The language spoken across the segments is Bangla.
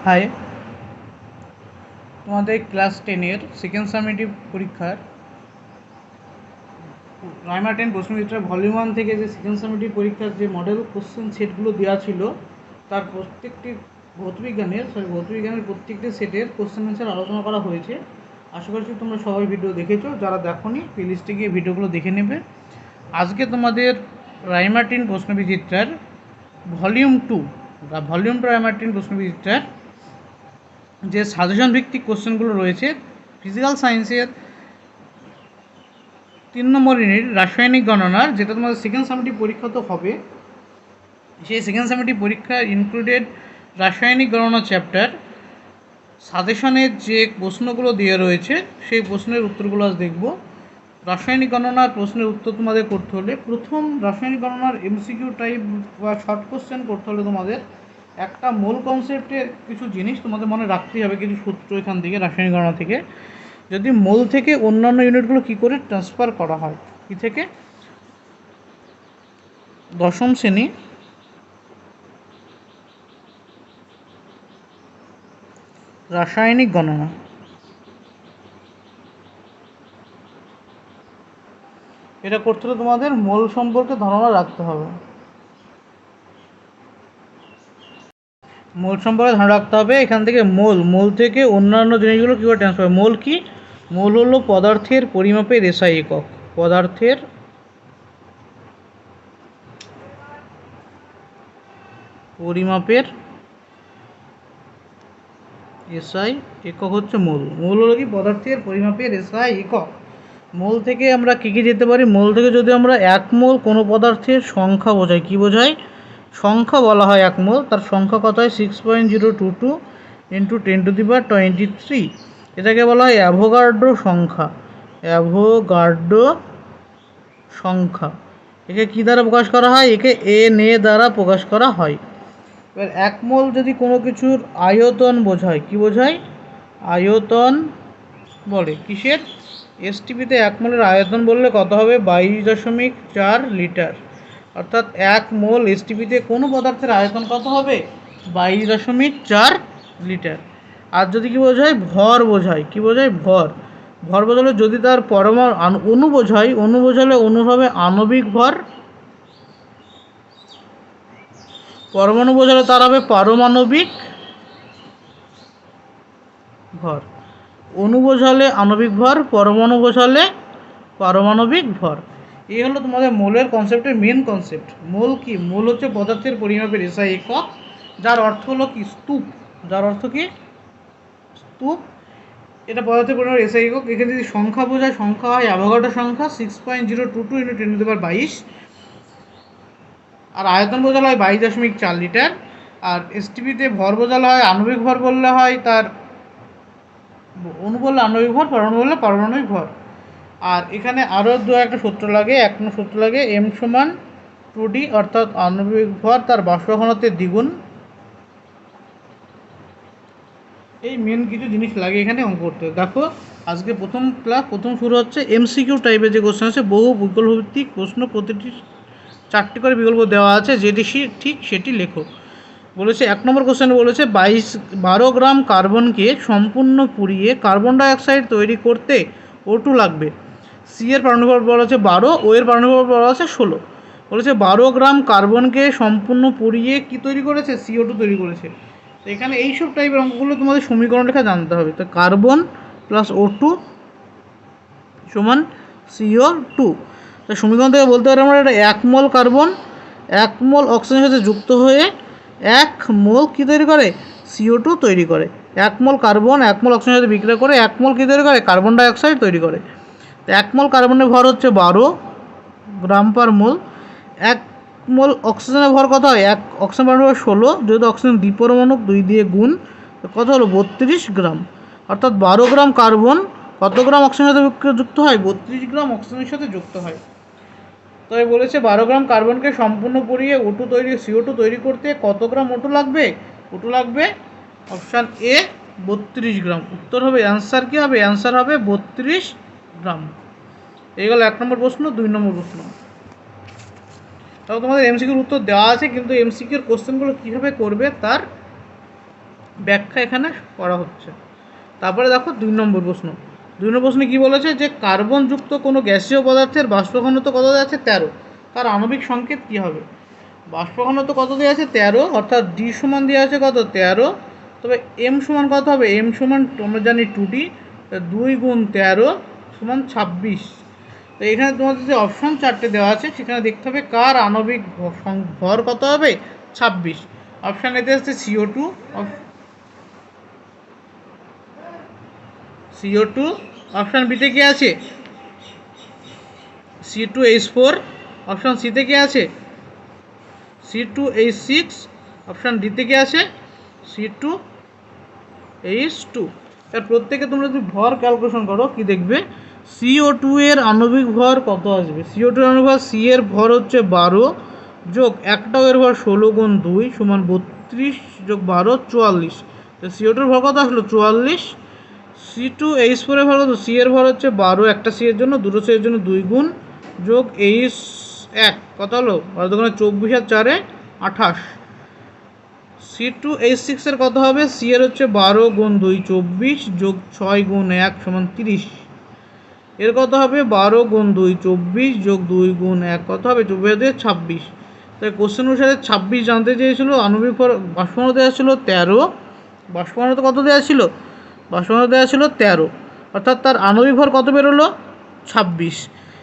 হাই, তোমাদের ক্লাস 10-এর সেকেন্ড সামেটিভ পরীক্ষার রাইমার 10 প্রশ্নবিচিত্রা ভলিউম 1 থেকে যে সেকেন্ড সামেটিভ পরীক্ষার যে মডেল কোশ্চেন সেটগুলো দেওয়া ছিল তার প্রত্যেকটি ভৌতবিজ্ঞানের প্রত্যেকটি সেটের কোশ্চেন অ্যান্সার আলোচনা করা হয়েছে। আশা করছি তোমরা সবাই ভিডিও দেখেছো, যারা দেখোনি প্লেলিস্টে গিয়ে ভিডিওগুলো দেখে নেবে। আজকে তোমাদের রাইমার 10 প্রশ্নবিচিত্রার ভলিউম 2 রাইমার 10 প্রশ্নবিচিত্রার যে সাজেশন ভিত্তিক কোশ্চেনগুলো রয়েছে ফিজিক্যাল সায়েন্সের 3 নম্বর ইউনিট রাসায়নিক গণনার, যেটা তোমাদের সেকেন্ড সামেটিভ পরীক্ষা তো হবে, সেই সেকেন্ড সামেটিভ পরীক্ষা ইনক্লুডেড রাসায়নিক গণনা চ্যাপ্টার সাজেশনের যে প্রশ্নগুলো দেওয়া রয়েছে সেই প্রশ্নের উত্তরগুলো আজ দেখব। রাসায়নিক গণনার প্রশ্নের উত্তর তোমাদের করতে হলে প্রথম রাসায়নিক গণনার এমসিকিউ টাইপ বা শর্ট কোশ্চেন করতে হলে তোমাদের একটা মূল কনসেপ্টের কিছু জিনিস তোমাদের মনে রাখতেই হবে, কিছু সূত্র এখান থেকে রাসায়নিক গণনা থেকে। যদি মোল থেকে অন্যান্য ইউনিটগুলো কী করে ট্রান্সফার করা হয়, কী থেকে দশম শ্রেণী রাসায়নিক গণনা, এটা করতে হলে তোমাদের মোল সম্পর্কে ধারণা রাখতে হবে। মোল সম্পর্কে ধারণা রাখতে হবে। এখান থেকে মোল থেকে অন্যান্য জিনিসগুলো কী করে ট্রান্সফার। মোল কি? মোল হলো পদার্থের পরিমাপের এসআই একক, পদার্থের পরিমাপের এসআই একক হচ্ছে মোল। মোল হলো কি? পদার্থের পরিমাপের এসআই একক। মোল থেকে আমরা কী কী যেতে পারি? মোল থেকে যদি আমরা 1 মোল কোনো পদার্থের সংখ্যা বোঝাই, কী বোঝাই? সংখ্যা বলা হয় 1 মোল, তার সংখ্যা কত হয়? 6.022 × 10⁻23। এটাকে বলা হয় অ্যাভোগাড্রো সংখ্যা। অ্যাভোগাড্রো সংখ্যা একে কী দ্বারা প্রকাশ করা হয়? একে Na দ্বারা প্রকাশ করা হয়। এবার 1 মোল যদি কোনো কিছুর আয়তন বোঝায়, কী বোঝায়? আয়তন বলে কিসের? এসটিপিতে 1 মোলের আয়তন বললে কত হবে? 22.4 লিটার। অর্থাৎ 1 মোল এসটিপিতে কোনো পদার্থের আয়তন কত হবে? 22.4 লিটার। আর যদি কী বোঝায়? ভর বোঝায়। কী বোঝায়? ভর। ভর বোঝালে যদি তার অণু বোঝায়, অণু বোঝালে অণু হবে আণবিক ভর। পরমাণু বোঝালে তার হবে পারমাণবিক ভর। অণু বোঝালে আণবিক ভর, পরমাণু বোঝালে পারমাণবিক ভর। এই হলো তোমাদের মোলের কনসেপ্টের মেন কনসেপ্ট। মোল কি? মোল হচ্ছে পদার্থের পরিমাপের এসআই একক, যার অর্থ হলো কি? স্তূপ। যার অর্থ কি? স্তূপ। এটা পদার্থের পরিমাপের এসআই একক। এখানে যদি সংখ্যা বোঝায়, সংখ্যা হয় অ্যাভোগাড্রো সংখ্যা 6.022 × 10⁻22। আর আয়তন বোঝানো হয় 22.4 লিটার। আর এসটিপিতে ভর বোঝানো হয় আণবিক ভর বললে হয় তার, অণু বললে আণবিক ভর, পরমাণু বললে পারমাণবিক ভর। আর এখানে আরও একটা সূত্র লাগে, এক নম্বর সূত্র লাগে M = 2D, অর্থাৎ আণবিক ভর তার বাষ্প ঘনত্বের দ্বিগুণ। এই মেন কিছু জিনিস লাগে এখানে অঙ্ক করতে। দেখো আজকে প্রথম শুরু হচ্ছে এমসিকিউ টাইপের যে কোশ্চেন আছে, বহু বিকল্পভিত্তিক প্রশ্ন, প্রতিটি 4টি করে বিকল্প দেওয়া আছে, যেটি ঠিক সেটি লেখো। বলেছে 1 নম্বর কোশ্চেন বলেছে 12 গ্রাম কার্বনকে সম্পূর্ণ পুড়িয়ে কার্বন ডাইঅক্সাইড তৈরি করতে O2 লাগবে। সি এর পারমাণবিক ভর বলা আছে 12, ও এর পারমাণবিক ভর বলা আছে 16। বলেছে 12 গ্রাম কার্বনকে সম্পূর্ণ পুড়িয়ে কি তৈরি করেছে? CO2 তৈরি করেছে। তো এখানে এইসব টাইপের অঙ্কগুলো তোমাদের সমীকরণ লেখা জানতে হবে। তো কার্বন প্লাস O2 সমান CO2। তো সমীকরণ থেকে বলতে পারি আমরা এটা 1 মোল কার্বন 1 মোল অক্সিজেনের সাথে যুক্ত হয়ে 1 মোল কী তৈরি করে? CO2 তৈরি করে। 1 মোল কার্বন 1 মোল অক্সিজেনের সাথে বিক্রিয়া করে 1 মোল কী তৈরি করে? কার্বন ডাইঅক্সাইড তৈরি করে। তো 1 মোল কার্বনের ভর হচ্ছে 12 গ্রাম পার মোল। 1 মোল অক্সিজেনের ভর কত হয়? অক্সিজেন পারমাণবিক ভর 16, যেহেতু অক্সিজেন দ্বিপরমাণু 2 দিয়ে গুণ, তো কত হলো? 32 গ্রাম। অর্থাৎ 12 গ্রাম কার্বন কত গ্রাম অক্সিজেনের সাথে যুক্ত হয়? 32 গ্রাম অক্সিজেনের সাথে যুক্ত হয়। তবে বলেছে 12 গ্রাম কার্বনকে সম্পূর্ণ পুড়িয়ে CO2 তৈরি করতে কত গ্রাম O2 লাগবে? O2 লাগবে অপশান এ 32 গ্রাম। উত্তর হবে, অ্যান্সার কী হবে? অ্যান্সার হবে 32 গ্রাম। এই গেল 1 নম্বর প্রশ্ন। 2 নম্বর প্রশ্ন, তাও তোমাদের এমসিকিউর উত্তর দেওয়া আছে, কিন্তু এমসিকিউর কোশ্চেনগুলো কীভাবে করবে তার ব্যাখ্যা এখানে করা হচ্ছে। তারপরে দেখো 2 নম্বর প্রশ্ন। 2 নম্বর প্রশ্নে কী বলেছে, যে কার্বনযুক্ত কোনো গ্যাসীয় পদার্থের বাষ্প ঘনত্ব কত দেওয়া আছে 13, তার আণবিক সংকেত কী হবে? বাষ্প ঘনত্ব কত দেওয়া আছে 13, অর্থাৎ ডি সমান দেওয়া আছে কত 13, তবে এম সমান কত হবে? এম সমান আমরা জানি 2D, 2 গুণ 13 সমান 26। তো এখানে তোমাদের যে অপশান 4টে দেওয়া আছে সেখানে দেখতে হবে কার আণবিক ভর কত হবে 26। অপশান এতে হচ্ছে CO2, অপশান বিতে কি আছে C2H4, অপশান সিতে কি আছে C2H6, অপশান ডিতে কি আছে C2H2। এর প্রত্যেকে তোমরা যদি ভর ক্যালকুলেশন করো কি দেখবে, CO2 এর আণবিক ভর কত আসবে? CO2 এর আণবিক ভর, সি এর ভর হচ্ছে 12 যোগ একটাও এর ভর 16 গুণ 2 সমান 32 যোগ 12 44। তো CO2 এর ভর কত আসলো 44। C2H4 এর ভর কত? সি এর ভর হচ্ছে 12, একটা সি এর জন্য, দুটো সি এর জন্য 2 গুণ যোগ H1 কত হলো 12 গুণে 24 আর 4 28। C2H6 এর কত হবে? সি এর হচ্ছে 12 গুণ 2 24 যোগ 6 গুণ 1 সমান 30। এর কত হবে 12 গুণ 2 24 যোগ 2 গুণ 1 কত হবে 24 26। তাই কোশ্চেন অনুসারে 26 জানতে চেয়েছিল, আণবিক ভর বাষ্প ঘনত্ব দেওয়া ছিল 13, বাষ্প ঘনত্ব কত দেওয়া ছিল? বাষ্প ঘনত্ব দেওয়া ছিল 13, অর্থাৎ তার আণবিক ভর কত বেরোলো 26।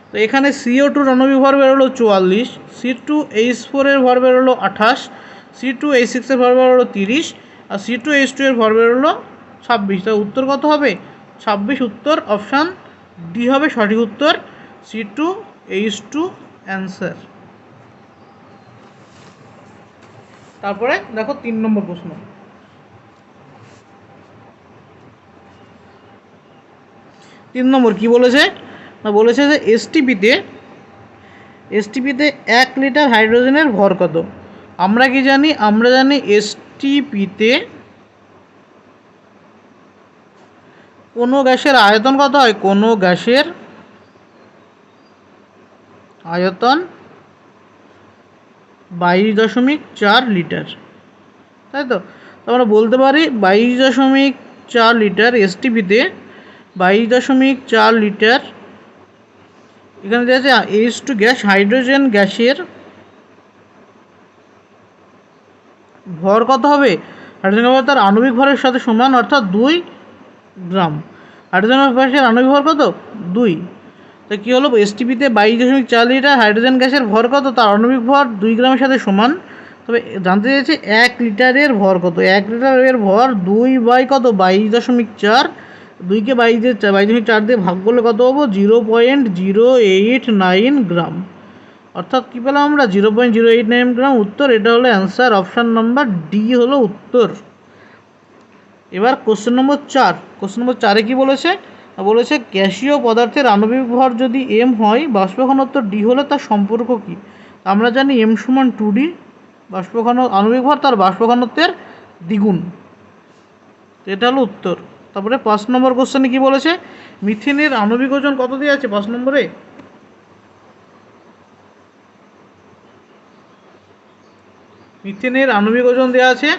তো এখানে CO2 আণবিক ভর বেরোলো 44, C2H4 এর ভর বেরোলো 28, C2H6 এর ভর বেরোলো 30 আর C2H2 এর ভর বেরোলো 26। তাই উত্তর কত হবে 26। উত্তর অপশান ডি হবে সঠিক উত্তর, C2H2 অ্যান্সার। তারপরে দেখো 3 নম্বর প্রশ্ন। 3 নম্বর কি বলেছে না, বলেছে যে এসটিপিতে 1 লিটার হাইড্রোজেনের ভর কত? আমরা কি জানি? আমরা জানি এসটিপিতে কোনো গ্যাসের আয়তন কত হয়? কোনো গ্যাসের আয়তন 22.4 লিটার, তাই তো? আমরা বলতে পারি 22.4 লিটার এসটিপিতে 22.4 লিটার। এখানে দেখা যাচ্ছে H2 গ্যাস, হাইড্রোজেন গ্যাসের ভর কত হবে? হাইড্রোজেন ভর তার আণবিক ভরের সাথে সমান, অর্থাৎ 2 গ্রাম। হাইড্রোজেন গ্যাসের আণবিক ভর কত 2। তো কী হলো, এসটিপিতে 22.4 লিটার হাইড্রোজেন গ্যাসের ভর কত? তার আণবিক ভর 2 গ্রামের সাথে সমান। তবে জানতে চাইছে 1 লিটারের ভর কত? 1 লিটারের ভর 2 বাই কত 22.4, 2কে 22.4 দিয়ে ভাগ করলে কত পাবো 0.089 গ্রাম, অর্থাৎ কী পেলাম আমরা 0.089 গ্রাম। উত্তর এটা হলো অ্যান্সার, অপশান নাম্বার ডি হলো উত্তর। এবার কোশ্চেন নম্বর 4। কোশ্চেন নম্বর 4-এ কী বলেছে? বলেছে গ্যাসীয় পদার্থের আণবিক ভর যদি এম হয়, বাষ্প ঘনত্ব ডি হলে তার সম্পর্ক কী? আমরা জানি এম সমান 2D, আণবিক ভর তার বাষ্প ঘনত্বের দ্বিগুণ। এটা হলো উত্তর। তারপরে 5 নম্বর কোশ্চেনে কী বলেছে? মিথেনের আণবিক ওজন কত দেওয়া আছে 5 নম্বরে? মিথেনের আণবিক ওজন দেওয়া আছে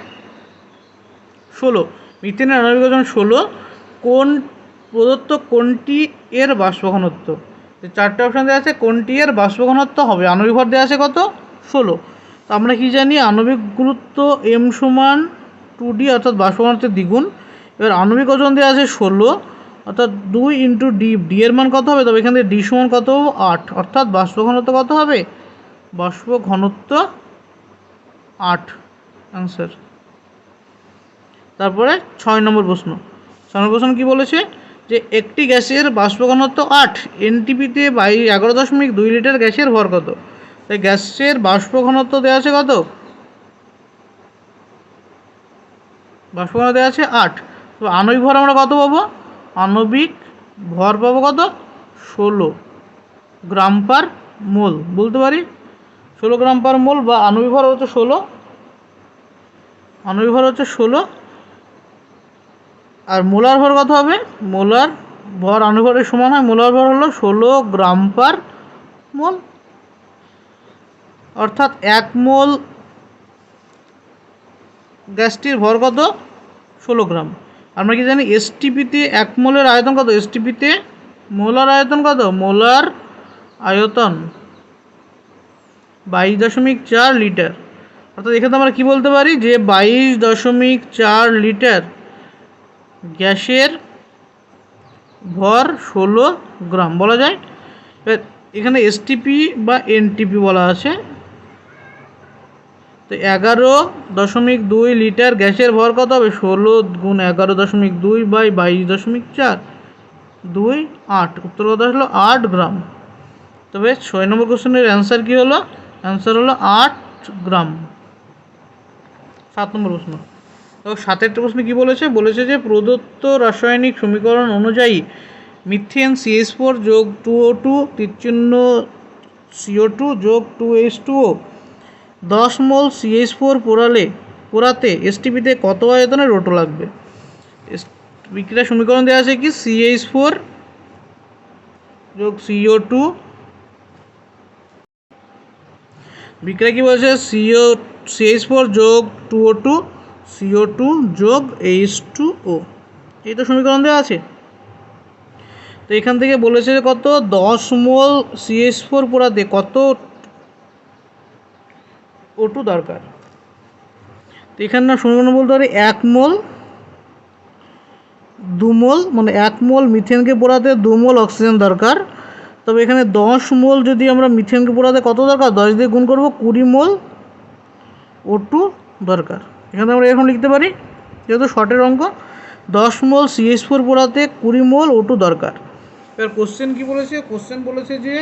16। মিথেনের আণবিক ওজন 16। কোন প্রদত্ত কোনটি এর বাষ্প ঘনত্ব? 4টে অপশান দেওয়া আছে, কোনটি এর বাষ্প ঘনত্ব হবে? আণবিক ভর দেওয়া আছে কত 16। তো আমরা কি জানি আণবিক গুরুত্ব এম সমান 2D, অর্থাৎ বাষ্প ঘনত্বের দ্বিগুণ। এবার আণবিক ওজন দেওয়া আছে 16, অর্থাৎ 2 ইন্টু ডি, ডি এর মান কত হবে? তবে এখান থেকে ডি সমান কত 8, অর্থাৎ বাষ্প ঘনত্ব কত হবে? বাষ্প ঘনত্ব 8 অ্যান্সার। তারপরে 6 নম্বর প্রশ্ন। 6 নম্বর প্রশ্ন কী বলেছে? যে একটি গ্যাসের বাষ্প ঘনত্ব 8, এনটিপিতে 11.2 লিটার গ্যাসের ভর কত? তাই গ্যাসের বাষ্প ঘনত্ব দেওয়া আছে কত? বাষ্প ঘনত্ব দেওয়া আছে 8। তো আণবিক ভর আমরা কত পাবো? আণবিক ভর পাবো কত 16 গ্রাম পার মোল, বলতে পারি 16 গ্রাম পার মোল, বা আণবিক ভর হচ্ছে 16, আণবিক ভর হচ্ছে 16। আর মোলার ভর কত হবে? মোলার ভর আণবিক ভরের সমান হয়, মোলার ভর হলো 16 গ্রাম পার মোল, অর্থাৎ 1 মোল গ্যাসটির ভর কত 16 গ্রাম। আমরা কি জানি এসটিপিতে 1 মোলের আয়তন কত? এসটিপিতে মোলার আয়তন কত? মোলার আয়তন 22.4 লিটার। অর্থাৎ এখানে আমরা কি বলতে পারি যে 22.4 লিটার গ্যাসের ভর 16 গ্রাম বলা যায়। এখানে এসটিপি বা এনটিপি বলা আছে। তো 11.2 লিটার গ্যাসের ভর কত হবে? 16 গুণ 11.2 বাই 22.4 2 8, উত্তর কত হলো? 8 গ্রাম। তবে 6 নম্বর কোশ্চেনের অ্যান্সার কী হলো? অ্যান্সার হলো 8 গ্রাম। 7 নম্বর প্রশ্ন। তো 7 প্রশ্নে কী বলেছে? বলেছে যে প্রদত্ত রাসায়নিক সমীকরণ অনুযায়ী মিথেন CH4 যোগ 2O2 তীরচিহ্ন CO2 যোগ 2H2O 10 মোল CH4 পোড়াতে এসটিপিতে কত আয়তনের রোটো লাগবে? বিক্রিয়া সমীকরণ দেওয়া আছে কি? CH4 যোগ CO2, বিক্রিয়া কি বলছে? CH4 যোগ 2O2 CO2 যোগ H2O, এই তো সমীকরণ দেওয়া আছে। তো এখান থেকে বলেছে কত? 10 মোল CH4 পোড়াতে কত O2 দরকার। তো এখানে না সমীকরণ বলতে পারি 1 মোল 2 মোল, মানে 1 মোল মিথেনকে পোড়াতে 2 মোল অক্সিজেন দরকার। তবে এখানে 10 মোল যদি আমরা মিথেনকে পোড়াতে কত দরকার? 10 দিয়ে গুণ করবো, 20 মোল O2 দরকার। এখানে আমরা এরকম লিখতে পারি, যেহেতু শর্টের অঙ্ক, 10 মোল CH4 পোড়াতে 20 মোল O2 দরকার। এবার কোশ্চেন কি বলেছে? কোশ্চেন বলেছে যে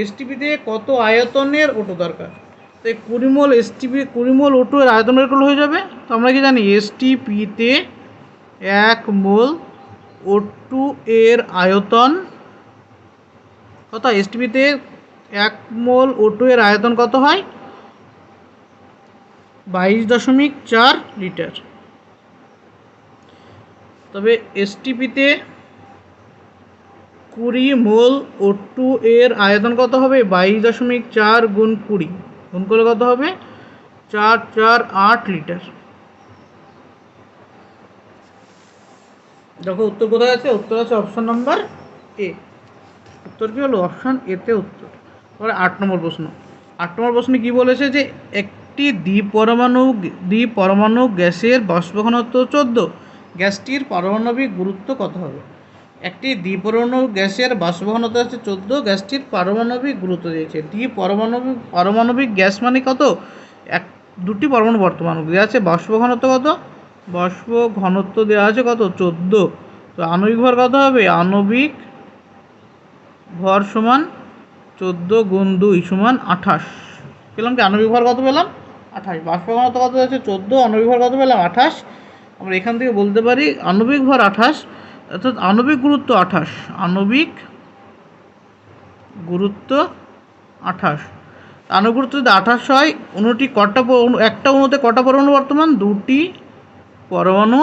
এসটিপিতে কত আয়তনের O2 দরকার। তো 20 মোল এসটিপি 20 মোল O2 এর আয়তন বের করলে হয়ে যাবে। তো আমরা কি জানি? এসটিপিতে 1 মোল O2 এর আয়তন কত? এসটিপিতে 1 মোল O2 এর আয়তন কত হয়? 22.4 লিটার। তবে এসটিপিতে 20 মোল O2 এর আয়তন কত হবে? 22.4 গুণ 20 গুণ করলে কত হবে? 448 লিটার। দেখো উত্তর কোথায় আছে? উত্তর আছে অপশন নাম্বার এ। উত্তর কী হলো? অপশন এতে উত্তর। এবারে 8 নম্বর প্রশ্ন। 8 নম্বর প্রশ্নে কী বলেছে? যে একটি দ্বিপরমাণু গ্যাসের বাষ্প ঘনত্ব 14, গ্যাসটির পারমাণবিক গুরুত্ব কত হবে? একটি দ্বিপরমাণু গ্যাসের বাষ্প ঘনত্ব হচ্ছে 14, গ্যাসটির পারমাণবিক গুরুত্ব দিয়েছে। পারমাণবিক গ্যাস মানে কত? দুটি পরমাণু বর্তমান দেওয়া আছে। বাষ্প ঘনত্ব কত? বাষ্প ঘনত্ব দেওয়া আছে কত? 14। তো আণবিক ভর কত হবে? আণবিক ভর সমান 14 গুণ 2 সমান 28। পেলাম কি? আণবিক ভর কত পেলাম? 28। বাষ্প ঘনত্ব কত আছে? 14, আণবিক ভর কত পেলাম? 28। আমরা এখান থেকে বলতে পারি আণবিক ভর 28, অর্থাৎ আণবিক গুরুত্ব 28। আণবিক গুরুত্ব 28। আণবিক গুরুত্ব যদি 28 হয়, অণুটি একটা অণুতে কটা পরমাণু বর্তমান? 2টি পরমাণু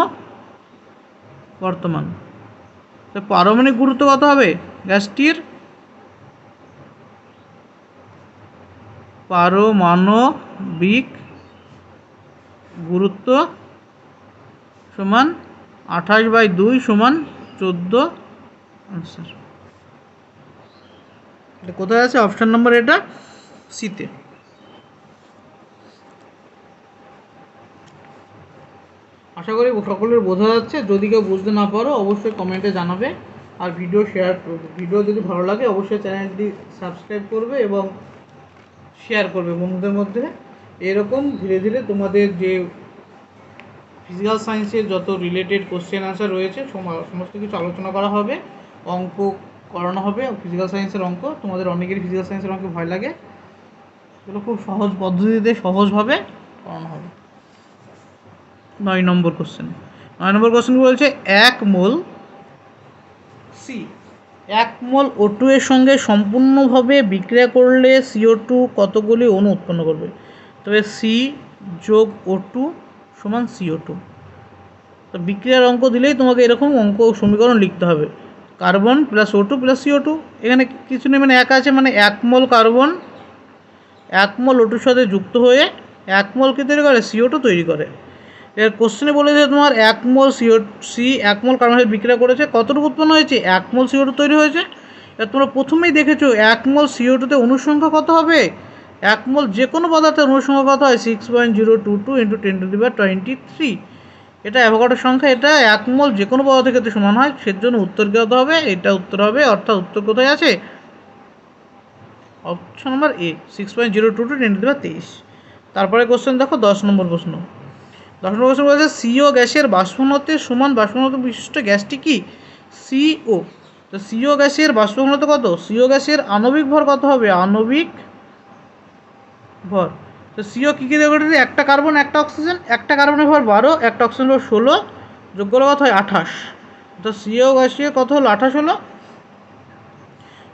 বর্তমান। তো পারমাণবিক গুরুত্ব কত হবে গ্যাসটির? পারমাণবিক গুরুত্ব সমান 28/2 সমান 14 আনসার। এটা কোথায় আছে? অপশান নাম্বার এটা সিতে। আশা করি সকলের বোঝা যাচ্ছে। যদি কেউ বুঝতে না পারো অবশ্যই কমেন্টে জানাবে, আর ভিডিও যদি ভালো লাগে অবশ্যই চ্যানেলটি সাবস্ক্রাইব করবে এবং শেয়ার করবে বন্ধুদের মধ্যে। এরকম ধীরে ধীরে তোমাদের যে ফিজিক্যাল সায়েন্সের যত রিলেটেড কোশ্চেন আনসার রয়েছে সমস্ত কিছু আলোচনা করা হবে, অঙ্ক করানো হবে। ফিজিক্যাল সায়েন্সের অঙ্ক, তোমাদের অনেকেরই ফিজিক্যাল সায়েন্সের অঙ্ক ভয় লাগে, এগুলো খুব সহজ পদ্ধতিতে সহজভাবে করানো হবে। 9 নম্বর কোশ্চেন। 9 নম্বর কোশ্চেন বলছে 1 মোল O2 এর সঙ্গে সম্পূর্ণভাবে বিক্রিয়া করলে CO2 কতগুলি অণু উৎপন্ন করবে? তবে C যোগ O2 সমান CO2। তো বিক্রিয়ার অঙ্ক দিলেই তোমাকে এরকম অঙ্ক সমীকরণ লিখতে হবে। Carbon plus O2 plus CO2, এখানে কিছু নেই, মানে এক আছে, মানে 1 মোল কার্বন 1 মোল O2 সাথে যুক্ত হয়ে 1 মোল কী তৈরি করে? CO2 তৈরি করে। এর কোশ্চেনে বলেছে তোমার 1 মোল সি 1 মোল কার্বন ডাইঅক্সাইড বিক্রিয়া করেছে, কতটুকু উৎপন্ন হয়েছে? 1 মোল CO2 তৈরি হয়েছে। এবার তোমরা প্রথমেই দেখেছো 1 মোল CO2তে অণুর সংখ্যা কত হবে? 1 মোল যে কোনো পদার্থের অণুর সংখ্যা কত হয়? 6.022 × 10⁻23। এটা অ্যাভোগাড্রোর সংখ্যা, এটা 1 মোল যে কোনো পদার্থের ক্ষেত্রে সমান হয়, সেজন্য উত্তর কত হবে? এটা উত্তর হবে, অর্থাৎ উত্তর কোথায় আছে? Option number A, 6.022 × 10⁻23। তারপরে কোশ্চেন দেখো 10 নম্বর প্রশ্ন। 10 নম্বর প্রশ্ন বলেছে সিও গ্যাসের বাষ্পঘনত্বের সমান বাষ্পঘনত্ব বিশিষ্ট গ্যাসটি কি? সিও। তো সিও গ্যাসের বাষ্পঘনত্ব কত? সিও গ্যাসের আণবিক ভর কত হবে? আণবিক ভর। তো সিও কী কী দিয়ে গঠিত? একটা কার্বন একটা অক্সিজেন, একটা কার্বনের ভর 12, একটা অক্সিজেন ভর 16, যোগ করলে কত হয়? 28। তো সিও গ্যাসের কত হলো? 28 হলো।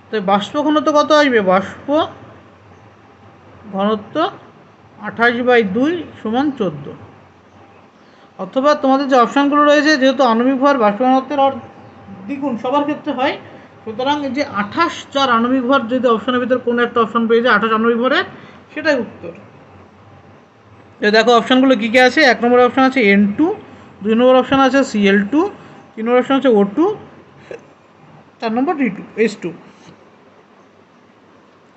তো বাষ্প ঘনত্ব কত আসবে? বাষ্প ঘনত্ব 28/2 = 14। অথবা তোমাদের যে অপশানগুলো রয়েছে, যেহেতু আণবিক ভর বাষ্প ঘনত্বের দ্বিগুণ সবার ক্ষেত্রে হয়, সুতরাং যে 28 যার আণবিক ভর, যদি অপশানের ভিতরে কোনো একটা অপশান পেয়ে যায় 28 আণবিক ভরের, সেটাই উত্তর। দেখো অপশানগুলো কী কী আছে। 1 নম্বর অপশান আছে N2, 2 নম্বর অপশান আছে Cl2, 3 নম্বর অপশান আছে O2, 4 নম্বর H2।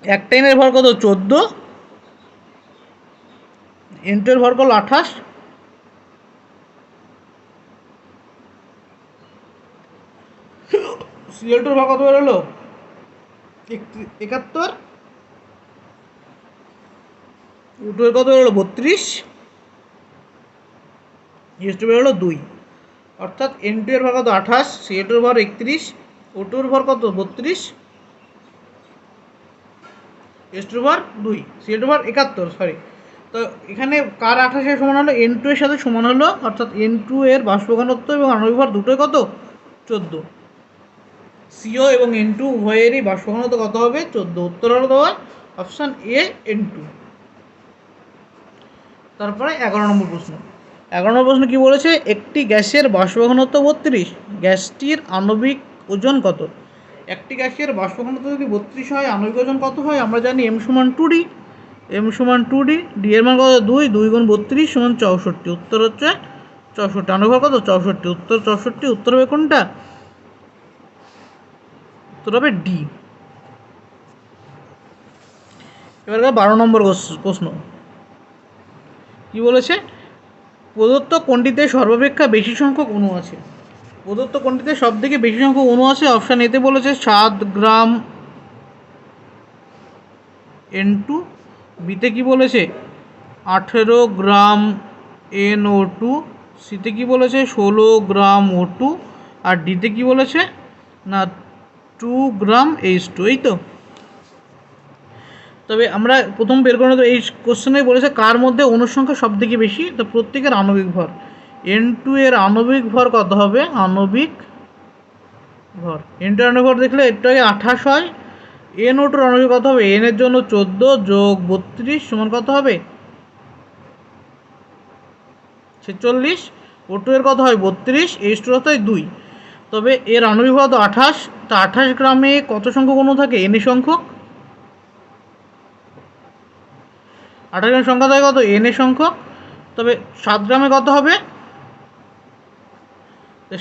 একটা এনের ভর কত? 14, N2 এর ভর কত? 28, Cl2 এর ভর কত বেরোলো? 71, O2 এর কত বেরোলো? 32, H2 বেরোলো 2। অর্থাৎ N2 এর ভর কত? 28, Cl2 এর ভর 31, O2 এর ভর কত? 32, H2 এর ভর 2, Cl2 এর ভর 71, সরি। তো এখানে কার 28 এর সমান হলো? N2 এর সাথে সমান হলো, অর্থাৎ N2 এর বাষ্প ঘনত্ব এবং আণবিক ভর দুটোই কত? 14। CO এবং N2 উভয়েরই বাষ্প ঘনত্ব কত হবে? 14। উত্তর হলো দেওয়া অপশান এ, N2। তারপরে 11 নম্বর প্রশ্ন। 11 নম্বর প্রশ্ন কী বলেছে? একটি গ্যাসের বাষ্প ঘনত্ব 32, গ্যাসটির আণবিক ওজন কত? একটি গ্যাসের বাষ্প ঘনত্ব যদি 32 হয়, আণবিক ওজন কত হয়? আমরা জানি m = 2d, m = 2d, d এর মান কত? 2, 2 × 32 = 64। উত্তর হচ্ছে 64। আণবিক ভর কত? 64। উত্তর 64। উত্তর হবে কোনটা? উত্তর হবে ডি। এবার 12 নম্বর প্রশ্ন কি বলেছে? প্রদত্ত কোনটিতে সর্বাপেক্ষা বেশি সংখ্যক অণু আছে? প্রদত্ত কোনটিতে সব থেকে বেশি সংখ্যক অণু আছে? অপশান এতে বলেছে 7 গ্রাম N2, বিতে কি বলেছে 18 গ্রাম NO2, সিতে কি বলেছে 16 গ্রাম O2, আর ডিতে কি বলেছে না 2 গ্রাম H2। এই তো। তবে আমরা প্রথম বের করে নেব, এই কোশ্চেনে বলেছে কার মধ্যে অণুর সংখ্যা সব থেকে বেশি। তো প্রত্যেকের আণবিক ভর, N2 এর আণবিক ভর কত হবে? আণবিক ভর, N2 এর আণবিক ভর দেখলে এটাই 28 হয়। NO2 এর আণবিক কত হবে? N এর জন্য 14 যোগ 32 সমান কত হবে? 46। O2 এর কত হয়? 32, H2 এর হয় 2। তবে এর আণবিক ভর তো 28, তা 28 গ্রামে কত সংখ্যক অণু থাকে? N সংখ্যক। 28 গ্রামের সংখ্যা থাকে কত? N সংখ্যক। তবে 7 গ্রামে কত হবে?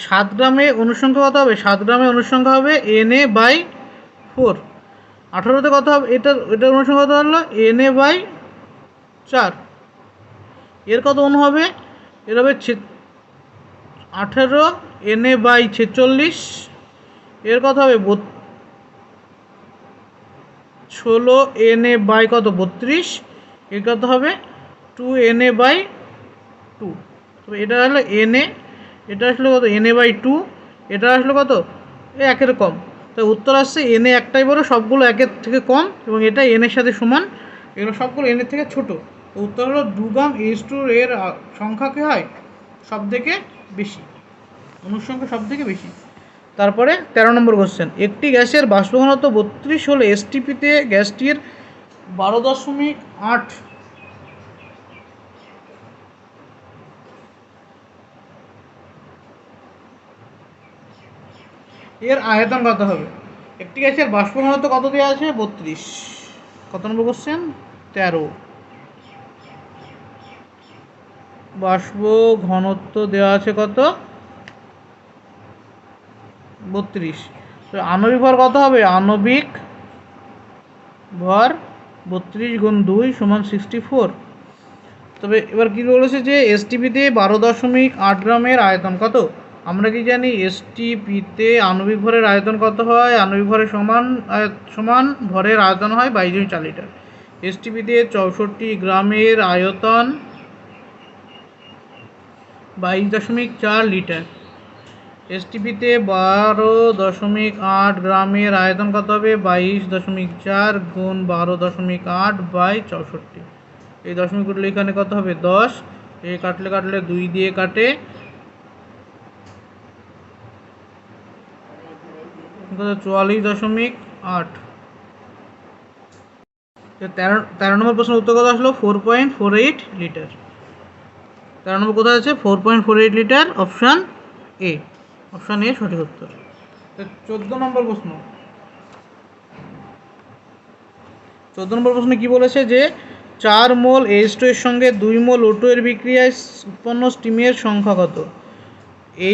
7 গ্রামে অনুসংখ্যা কত হবে? 7 গ্রামে অনুসংখ্যা হবে Na/4। 18তে কত হবে? এটার অনুসংখ্যা কত হলো? Na/4। এর কত অণু হবে? এর হবে 18 Na/46। এর কত হবে? 16 Na/ কত? 32। এর কত হবে? 2 Na/2। তবে এটা হলো Na, এটা আসলে কত? Na/2, এটা আসলে কত? একের কম। তাই উত্তর আসছে Na একটাই বড়, সবগুলো একের থেকে কম, এবং এটা N এর সাথে সমান, এগুলো সবগুলো N এর থেকে ছোট। তো উত্তর হলো 2 গ্রাম H2 এর সংখ্যা কী হয়? সব থেকে বেশি, অণুর সংখ্যা সব থেকে বেশি। তারপরে 13 নম্বর কোশ্চেন। একটি গ্যাসের বাষ্প ঘনত্ব 32 হলে STP-তে গ্যাসটির 12.8 এর আয়তন কত হবে? একটি গ্যাসের বাষ্প ঘনত্ব কত দেওয়া আছে? 32। কত নম্বর কোশ্চেন? 13। বাষ্প ঘনত্ব দেওয়া আছে কত 32। তো আণবিক ভর কত হবে? আণবিক ভর 32 গুণ 2 সমান 64। তবে এবার কী বলেছে যে এসটিপিতে 12.8 গ্রামের আয়তন কত? আমরা কি জানি এসটিপিতে আণবিক ভরের আয়তন কত হয়? আণবিক ভরের সমান ভরের আয়তন হয় 22.4 লিটার। এসটিপিতে 64 গ্রামের আয়তন 22.4 লিটার। এসটিপিতে 12.8 গ্রামের আয়তন কত হবে? 22.4 গুণ 12.8 বাই 64। এই দশমিক উঠলে এখানে কত হবে? 10। এই কাটলে 2 দিয়ে কাটে, কত? 44.8। 13 নম্বর প্রশ্নের উত্তর কত আসলো? 4.48 লিটার। 13 নম্বর কোথায় আছে? 4.48 litre, option A. Option A সঠিক উত্তর। 14 নম্বর প্রশ্ন। 14 নম্বর প্রশ্নে কী বলেছে যে 4 মোল H2 এর সঙ্গে 2 মোল O2 এর বিক্রিয়ায় উৎপন্ন স্টিমের সংখ্যা কত?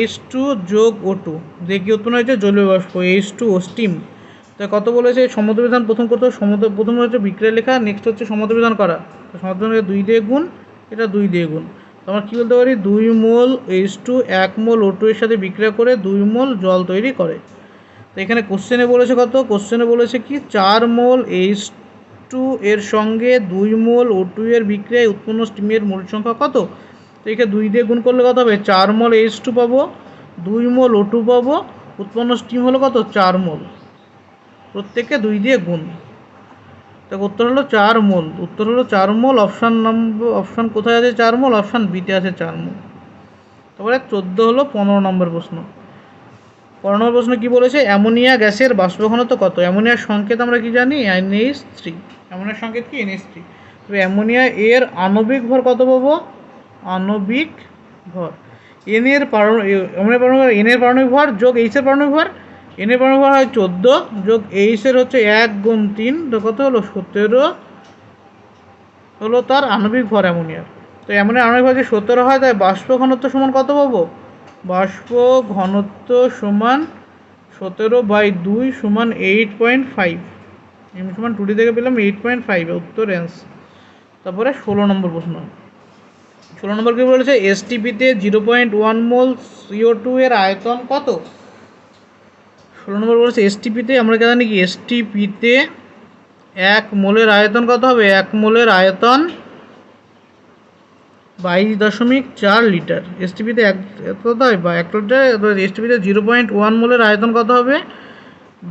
H2 যোগ O2 দিয়ে কী উৎপন্ন হয়েছে? জলীয় বাষ্প, H2O স্টিম। তো কত বলেছে? সমদ্রবিধান প্রথম করতে হবে। প্রথম হচ্ছে বিক্রিয়া লেখা, নেক্সট হচ্ছে সমদ্রবিধান করা। তো সমদ্রবিধান 2 দিয়ে গুণ, এটা 2 দিয়ে গুণ। তো আমরা কী বলতে পারি? 2 মোল H2 1 মোল O2 এর সাথে বিক্রিয়া করে 2 মোল জল তৈরি করে। তো এখানে কোশ্চেনে বলেছে কত? কোশ্চেনে বলেছে কি 4 মোল H2 এর সঙ্গে 2 মোল O2 এর বিক্রিয়ায় উৎপন্ন স্টিমের মোল সংখ্যা কত? তো এখানে 2 দিয়ে গুণ করলে কত হবে? 4 মোল H2 পাবো, 2 মোল O2 পাবো, উৎপন্ন স্টিম হলো কত? 4 মোল। প্রত্যেককে 2 দিয়ে গুণ। তো উত্তর হলো 4 মোল। উত্তর হলো 4 মোল। অপশান কোথায় আছে 4 মোল? অপশান বিতে আছে 4 মোল। তারপরে 14 হলো 15 নম্বর প্রশ্ন। 15 নম্বর প্রশ্ন কী বলেছে? অ্যামোনিয়া গ্যাসের বাষ্প ঘনত্ব কত? অ্যামোনিয়ার সংকেত আমরা কি জানি? NH3। অ্যামোনিয়ার সংকেত কি? NH3। তবে অ্যামোনিয়া এর আণবিক ভর কত পাবো? আণবিক ভর এন এর পারমাণবিক ভর যোগ H এর পারমাণবিক ভর। এন এর পারমাণবিক ভর হয় 14 যোগ H এর হচ্ছে 1 গুণ 3, তো কত হলো? 17 হলো তার আণবিক ভর অ্যামোনিয়ার। তো অ্যামোনিয়ার আণবিক ভর যদি 17 হয়, তাই বাষ্প ঘনত্ব সমান কত পাবো? বাষ্প ঘনত্ব সমান 17/2 সমান 8.5। আমি সমান 2D থেকে পেলাম 8.5, উত্তর অ্যান্সার। তারপরে 16 নম্বর প্রশ্ন। 16 নম্বর কী বলেছে? এসটিপিতে 0.1 মোল CO2 এর আয়তন কত? 16 নম্বর বলেছে এসটিপিতে আমরা জানি কি এসটিপিতে 1 মোলের আয়তন কত হবে? 1 মোলের আয়তন 22.4 লিটার। এসটিপিতে কত হয়? 1 লিটার। এসটিপিতে 0.1 মোলের আয়তন কত হবে?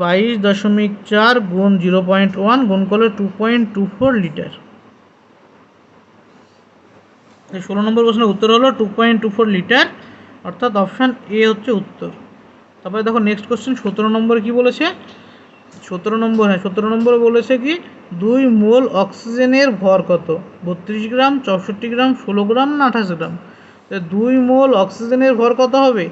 22.4 গুণ 0.1 গুণ করলে 2.24 লিটার। 16 নম্বর প্রশ্নের উত্তর হলো 2.24 লিটার, অর্থাৎ অপশান এ হচ্ছে উত্তর। তারপরে দেখো নেক্সট কোশ্চেন 17 নম্বরে কী বলেছে? 17 নম্বরে বলেছে কি 2 মোল অক্সিজেনের ভর কত? 32 গ্রাম, 64 গ্রাম, 16 গ্রাম না 28 গ্রাম? 2 মোল অক্সিজেনের ভর কত হবে?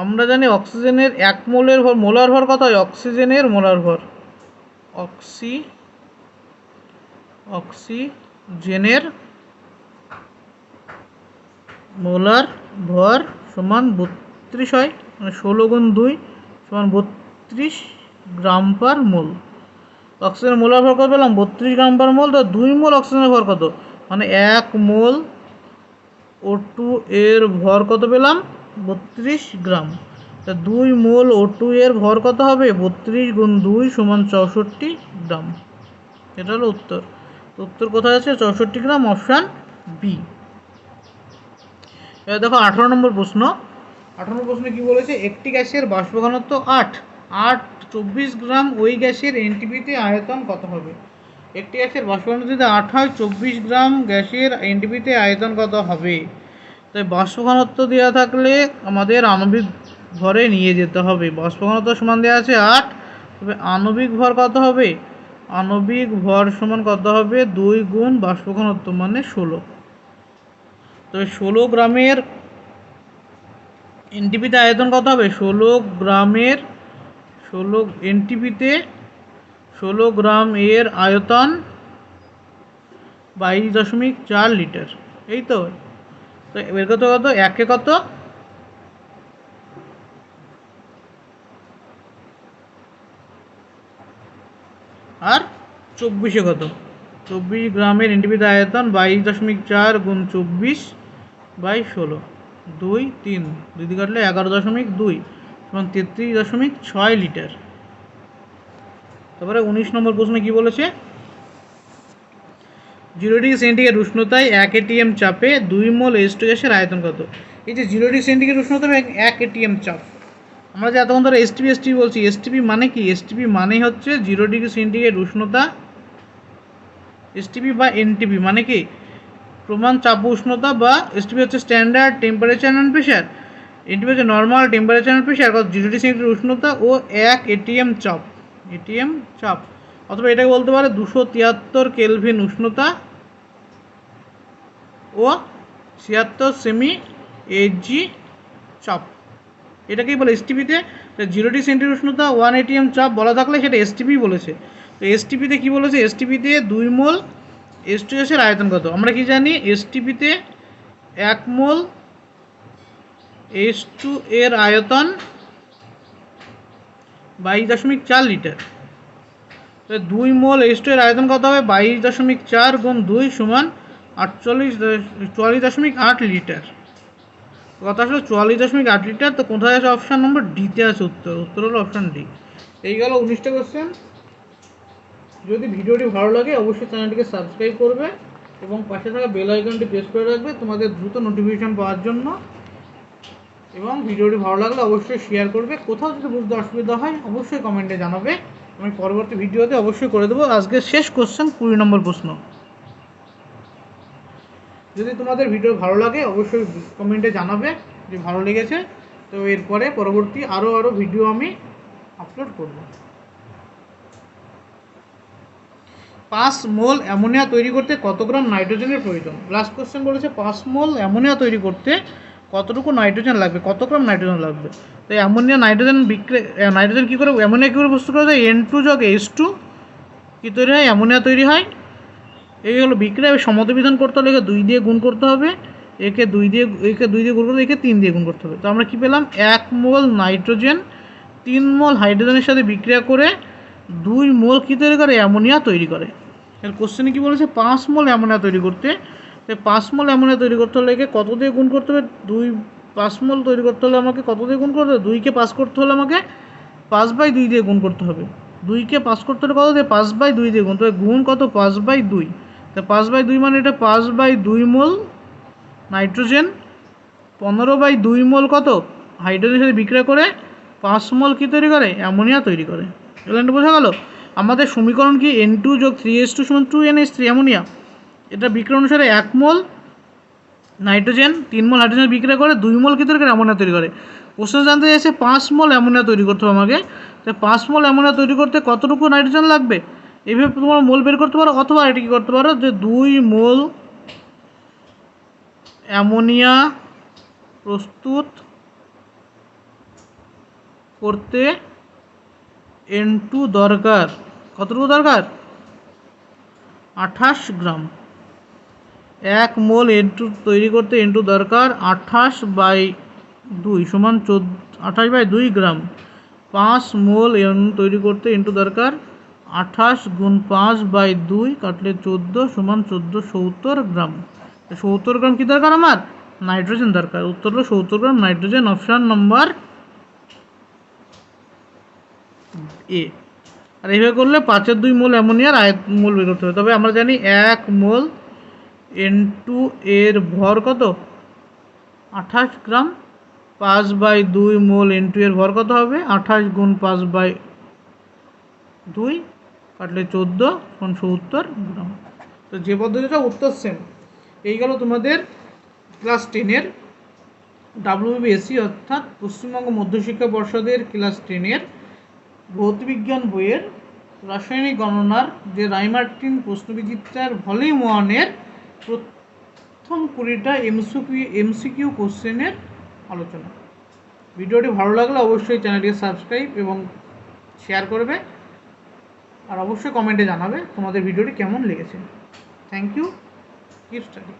আমরা জানি অক্সিজেনের 1 মোলের ভর, মোলার ভর কত হয়? অক্সিজেনের মোলার ভর, অক্সিজেনের মোলার ভর সমান 32 হয়, মানে 16 গুণ 2 সমান 32 গ্রাম পার মোল। অক্সিজেনের মোলার ভর কত পেলাম? 32 গ্রাম পার মোল। তো 2 মোল অক্সিজেনের ভর কত? মানে 1 মোল O2 এর ভর কত পেলাম? 32 গ্রাম। তা 2 মোল O2 এর ভর কত হবে? 32 গুণ 2 সমান 64 গ্রাম। এটা হলো উত্তর। উত্তর কোথায় আছে? 64 গ্রাম, অপশান বি। এবার দেখো 18 নম্বর প্রশ্ন। 18 নম্বর প্রশ্নে কী বলেছে? একটি গ্যাসের বাষ্প ঘনত্ব 24 গ্রাম, ওই গ্যাসের এনটিপিতে আয়তন কত হবে? একটি গ্যাসের বাষ্প ঘনত্ব যদি 8 হয়, 24 গ্রাম গ্যাসের এনটিপিতে আয়তন কত হবে? তাই বাষ্প ঘনত্ব দেওয়া থাকলে আমাদের আণবিক ভরে নিয়ে যেতে হবে। বাষ্প ঘনত্ব সমান দেওয়া আছে 8, তবে আণবিক ভর কত হবে? আণবিক ভর সমান কত হবে? 2 গুণ বাষ্প ঘনত্ব মানে 16। তবে 16 গ্রামের এনটিপিতে আয়তন কত হবে? 16 এনটিপিতে 16 গ্রাম এর আয়তন 22.4 লিটার। এই তো তো বের করতে কত, 1 কত, আর 24 কত, 24 গ্রামের এনটিপিতে আয়তন 22.4 গুণ 24/16, 2 3 2 দিয়ে কাটলে 11.2 সমান 33.6 লিটার। তারপরে 19 নম্বর প্রশ্নে কি বলেছে, 0 ডিগ্রি সেন্টিগ্রেড উষ্ণতায় 1 ATM চাপে 2 মোল H2 গ্যাসের আয়তন কত। এই যে 0 ডিগ্রি সেন্টিগ্রেড উষ্ণতায় 1 ATM চাপ, আমরা যে এতক্ষণ ধরে এসটিপি বলছি, এসটিপি মানে কি, এসটিপি মানে হচ্ছে 0 ডিগ্রি সেন্টিগ্রেড উষ্ণতা, এসটিপি বা এনটিপি মানে কি প্রমাণ চাপ উষ্ণতা, বা এসটিপি হচ্ছে standard temperature and pressure, NTP হচ্ছে normal temperature and pressure, 0 degree centigrade উষ্ণতা ও 1 ATM চাপ, এটিএম চাপ, অথবা এটাকে বলতে পারে 273 কেলভিন উষ্ণতা ও 76 সেমি এজি চাপ, এটাকেই বলে এসটিপিতে। 0 ডিগ্রি সেন্টিগ্রেড উষ্ণতা 1 ATM চাপ বলা থাকলে সেটা এসটিপি বলেছে। তো এসটিপিতে কী বলেছে, এসটিপিতে 2 মোল H2 গ্যাসের আয়তন কত। আমরা কি জানি, এসটিপিতে 1 মোল H2 এর আয়তন 22.4 লিটার। তো 2 মোল H2 এর আয়তন কত হবে, 22.4 গুণ 2 সমান 44.8 লিটার। কথা আসলে 44.8 লিটার। তো কোথায় আছে, অপশান নম্বর ডিতে আছে উত্তর, উত্তর হলো অপশান ডি। এই গেল 19টা কোশ্চেন। যদি ভিডিওটি ভালো লাগে অবশ্যই চ্যানেলটিকে সাবস্ক্রাইব করবে এবং পাশে থাকা বেল আইকনটি প্রেস করে রাখবে তোমাদের দ্রুত নোটিফিকেশন পাওয়ার জন্য, এবং ভিডিওটি ভালো লাগলে অবশ্যই শেয়ার করবে। কোথাও যদি বুঝতে অসুবিধা হয় অবশ্যই কমেন্টে জানাবে, আমি পরবর্তী ভিডিওতে অবশ্যই করে দেবো। আজকে শেষ কোশ্চেন 20 নম্বর প্রশ্ন। যদি তোমাদের ভিডিও ভালো লাগে অবশ্যই কমেন্টে জানাবে যে ভালো লেগেছে। তো এরপরে পরবর্তী আরও ভিডিও আমি আপলোড করব। 5 মোল অ্যামোনিয়া তৈরি করতে কত গ্রাম নাইট্রোজেনের প্রয়োজন। লাস্ট কোশ্চেন বলেছে 5 মোল অ্যামোনিয়া তৈরি করতে কতটুকু নাইট্রোজেন লাগবে, কত গ্রাম নাইট্রোজেন লাগবে। তো অ্যামোনিয়া নাইট্রোজেন কী করে, অ্যামোনিয়া কী করে প্রস্তুত করা যায়, N2 যোগ H2 কী তৈরি হয়, অ্যামোনিয়া তৈরি হয়। এই হলো বিক্রিয়া, সমদ্বিবিধান করতে হলে একে 2 দিয়ে গুণ করতে হবে, একে 2 দিয়ে গুণ করতে, একে 3 দিয়ে গুণ করতে হবে। তো আমরা কী পেলাম, 1 মোল নাইট্রোজেন 3 মোল হাইড্রোজেনের সাথে বিক্রিয়া করে 2 মোল কী তৈরি করে, অ্যামোনিয়া তৈরি করে। এর কোশ্চেনে কী বলেছে, 5 মোল অ্যামোনিয়া তৈরি করতে, তাই 5 মোল অ্যামোনিয়া তৈরি করতে হলে একে কত দিয়ে গুণ করতে হবে, 5 মোল তৈরি করতে হলে আমাকে কত দিয়ে গুণ করতে হবে, 2কে 5 করতে হলে আমাকে 5/2 দিয়ে গুণ করতে হবে। 2কে 5 করতে হলে কত দিয়ে, 5/2 দিয়ে গুণ, তবে গুণ কত, 5/2। তা 5/2 মানে এটা 5/2 মোল নাইট্রোজেন, 15/2 মোল কত হাইড্রোজেনের সাথে বিক্রিয়া করে 5 মোল কী তৈরি করে, অ্যামোনিয়া তৈরি করে। এগুলো বোঝা গেল। আমাদের সমীকরণ কি, N2 যোগ 3H2 সমান 2NH3 অ্যামোনিয়া। এটা বিক্রিয়া অনুসারে 1 মোল নাইট্রোজেন 3 মোল হাইড্রোজেন বিক্রিয়া করে 2 মোল কী তৈরি করে, অ্যামোনিয়া তৈরি করে। কোশ্চেন জানতে চাইছে 5 মোল অ্যামোনিয়া তৈরি করতে হবে আমাকে। তাই 5 মোল অ্যামোনিয়া তৈরি করতে কতটুকু নাইট্রোজেন লাগবে, এইভাবে তোমরা মোল বের করতে পারো, অথবা এটা কী করতে পারো যে 2 মোল অ্যামোনিয়া প্রস্তুত করতে N2 দরকার, কতটুকু দরকার, 28 গ্রাম। 1 মোল N2 তৈরি করতে N2 দরকার 28/2 সমান 28/2 গ্রাম। 5 মোল তৈরি করতে N2 দরকার 28 গুণ 5/2 কাটলে 14 সমান 1470 গ্রাম। 70 গ্রাম কী দরকার, আমার নাইট্রোজেন দরকার। উত্তর হলো 70 গ্রাম নাইট্রোজেন, অপশান নম্বর এ। আর এইভাবে করলে 5/2 মোল অ্যামোনিয়ার মোল বের করতে হবে। তবে আমরা জানি 1 মোল N2 এর ভর কত, 28 গ্রাম। 5/2 মোল N2 এর ভর কত হবে, 28 গুণ 5/2 কাটলে 14 সমান 70 গ্রাম। তো যে পদ্ধতিটা উত্তর সেম। এই গেল তোমাদের ক্লাস 10-এর WBSE অর্থাৎ পশ্চিমবঙ্গ মধ্যশিক্ষা পর্ষদের ক্লাস 10-এর ভৌতবিজ্ঞান বইয়ের রাসায়নিক গণনার যে রাইমার্টিন প্রশ্নবিচিত্রার ভলিউম 1-এর প্রথম 20টা MCQ কোশ্চেনের আলোচনা। ভিডিওটি ভালো লাগলে অবশ্যই চ্যানেলটিকে সাবস্ক্রাইব এবং শেয়ার করবে, আর অবশ্যই কমেন্টে জানাবে তোমাদের ভিডিওটি কেমন লেগেছে। Thank you, keep study.